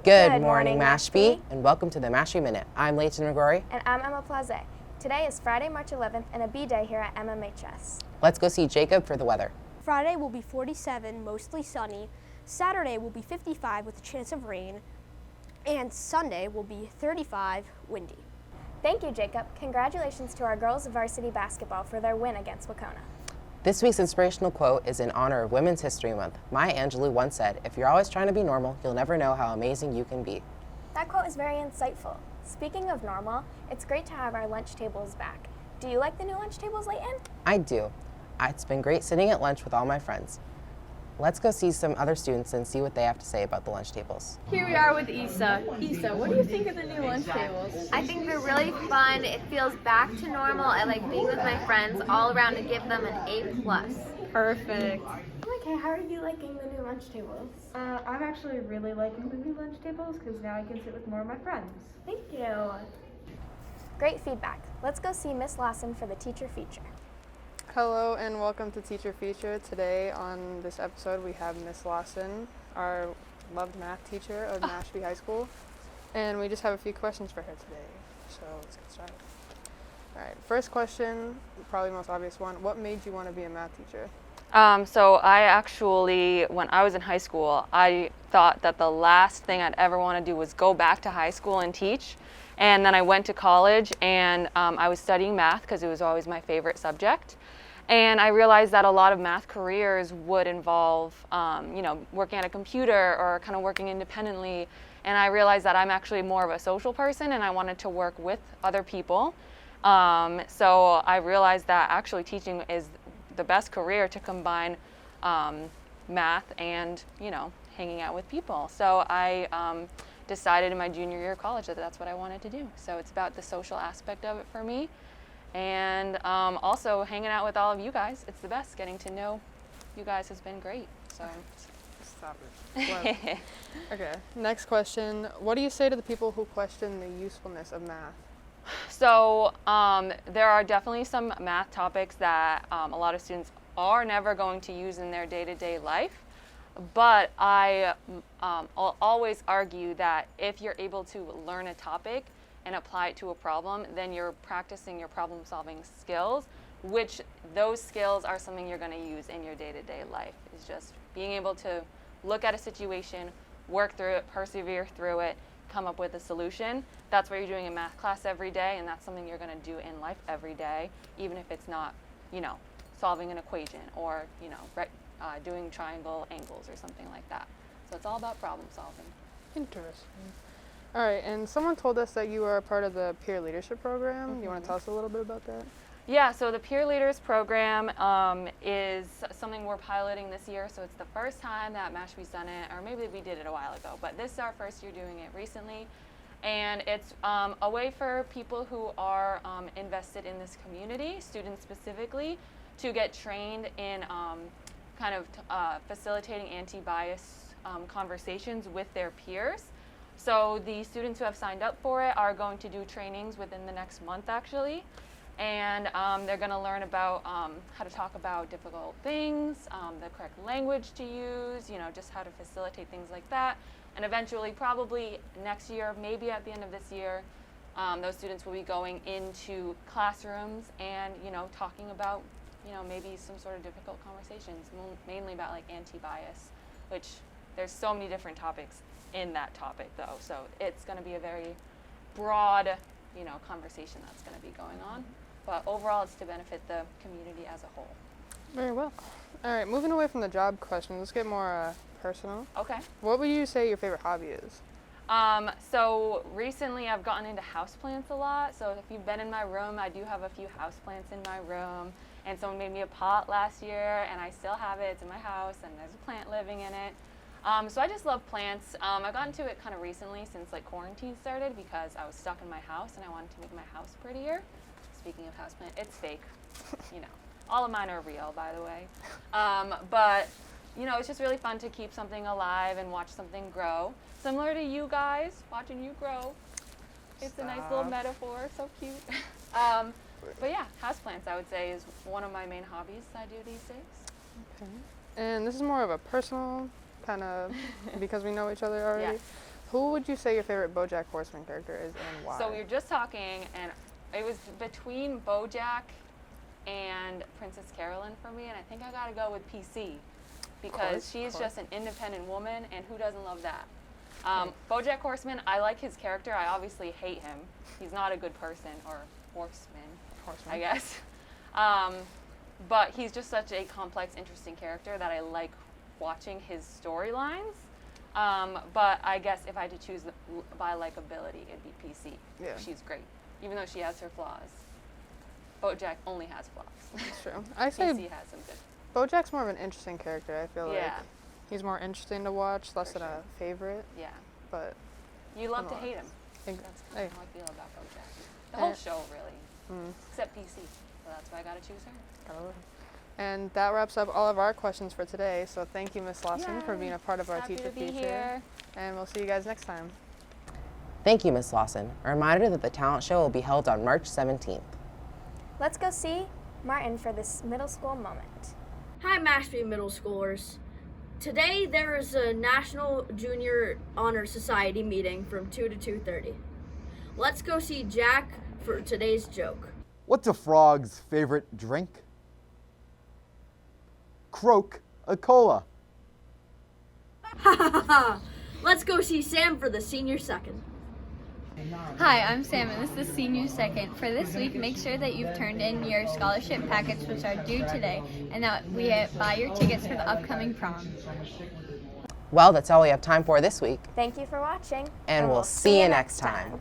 Good morning, Mashpee, and welcome to the Mashpee Minute. I'm Leighton McGrory. And I'm Emma Plaze. Today is Friday, March 11th, and a B-Day here at MMHS. Let's go see Jacob for the weather. Friday will be 47, mostly sunny. Saturday will be 55 with a chance of rain. And Sunday will be 35, windy. Thank you, Jacob. Congratulations to our girls varsity basketball for their win against Wacona. This week's inspirational quote is in honor of Women's History Month. Maya Angelou once said, "If you're always trying to be normal, you'll never know how amazing you can be." That quote is very insightful. Speaking of normal, it's great to have our lunch tables back. Do you like the new lunch tables, Leighton? I do. It's been great sitting at lunch with all my friends. Let's go see some other students and see what they have to say about the lunch tables. Here we are with Issa. Issa, what do you think of the new lunch tables? I think they're really fun. It feels back to normal. I like being with my friends all around to give them an A+. Perfect. Okay, how are you liking the new lunch tables? I'm actually really liking the new lunch tables because now I can sit with more of my friends. Thank you. Great feedback. Let's go see Miss Lawson for the teacher feature. Hello and welcome to Teacher Feature. Today on this episode we have Miss Lawson, our loved math teacher of Mashpee High School, and we just have a few questions for her today. So let's get started. Alright, first question, probably the most obvious one. What made you want to be a math teacher? So I actually, when I was in high school, I thought that the last thing I'd ever want to do was go back to high school and teach. And then I went to college and I was studying math because it was always my favorite subject. And I realized that a lot of math careers would involve, working at a computer or kind of working independently. And I realized that I'm actually more of a social person and I wanted to work with other people. So I realized that actually teaching is the best career to combine math and, hanging out with people. So I decided in my junior year of college that that's what I wanted to do. So it's about the social aspect of it for me. And also hanging out with all of you guys. It's the best. Getting to know you guys has been great. So Stop it. Okay, next question. What do you say to the people who question the usefulness of math? So there are definitely some math topics that a lot of students are never going to use in their day-to-day life. But I always argue that if you're able to learn a topic and apply it to a problem, then you're practicing your problem-solving skills, which those skills are something you're going to use in your day-to-day life. It's just being able to look at a situation, work through it, persevere through it, come up with a solution. That's what you're doing in math class every day, and that's something you're going to do in life every day, even if it's not, solving an equation or, doing triangle angles or something like that. So it's all about problem solving. Interesting. All right, and someone told us that you are a part of the peer leadership program. Mm-hmm. You want to tell us a little bit about that? Yeah, so the Peer Leaders program is something we're piloting this year. So it's the first time that Mashpee's done it, or maybe we did it a while ago, but this is our first year doing it recently. And it's a way for people who are invested in this community, students specifically, to get trained in facilitating anti-bias conversations with their peers. So the students who have signed up for it are going to do trainings within the next month actually. And they're going to learn about how to talk about difficult things, the correct language to use, just how to facilitate things like that. And eventually, probably next year, maybe at the end of this year, those students will be going into classrooms and, talking about, maybe some sort of difficult conversations, mainly about like anti-bias, which there's so many different topics in that topic though. So it's going to be a very broad, conversation that's going to be going on. But overall, it's to benefit the community as a whole. Very well. All right, moving away from the job questions, let's get more personal. Okay. What would you say your favorite hobby is? So recently I've gotten into houseplants a lot. So if you've been in my room, I do have a few houseplants in my room. And someone made me a pot last year, and I still have it. It's in my house, and there's a plant living in it. So I just love plants. I've gotten into it kind of recently since quarantine started because I was stuck in my house and I wanted to make my house prettier. Speaking of houseplant, it's fake. All of mine are real, by the way. But it's just really fun to keep something alive and watch something grow. Similar to you guys, watching you grow. It's a nice little metaphor, so cute. But yeah, houseplants I would say is one of my main hobbies I do these days. Okay. And this is more of a personal kind of, because we know each other already. Yeah. Who would you say your favorite Bojack Horseman character is and why? So we were just talking, and it was between Bojack and Princess Carolyn for me, and I think I gotta go with PC because she's just an independent woman, and who doesn't love that? Bojack Horseman, I like his character. I obviously hate him. He's not a good person, or horseman. I guess. But he's just such a complex, interesting character that I like watching his storylines. But I guess if I had to choose by likability, it'd be PC. Yeah. She's great, even though she has her flaws. Bojack only has flaws. That's true. I say PC has some good. Bojack's more of an interesting character. I feel like Yeah. he's more interesting to watch, less than a favorite. Yeah. But You love to on. hate him. Think- That's hey. how I feel about Bojack. The whole show, really. Except PC. So that's why I gotta choose her. gotta love him. And that wraps up all of our questions for today. So thank you, Miss Lawson, for being a part of our Happy teacher to be feature. here. And we'll see you guys next time. Thank you, Ms. Lawson. A reminder that the talent show will be held on March 17th. Let's go see Martin for this middle school moment. Hi, Mashpee middle schoolers. Today there is a National Junior Honor Society meeting from 2 to 2:30. Let's go see Jack for today's joke. What's a frog's favorite drink? Coca-Cola. Ha ha ha! Let's go see Sam for the senior second. Hi, I'm Sam, and this is Senior Second. For this week, make sure that you've turned in your scholarship packets, which are due today, and that we buy your tickets for the upcoming prom. Well, that's all we have time for this week, Thank you for watching. and we'll see you next time.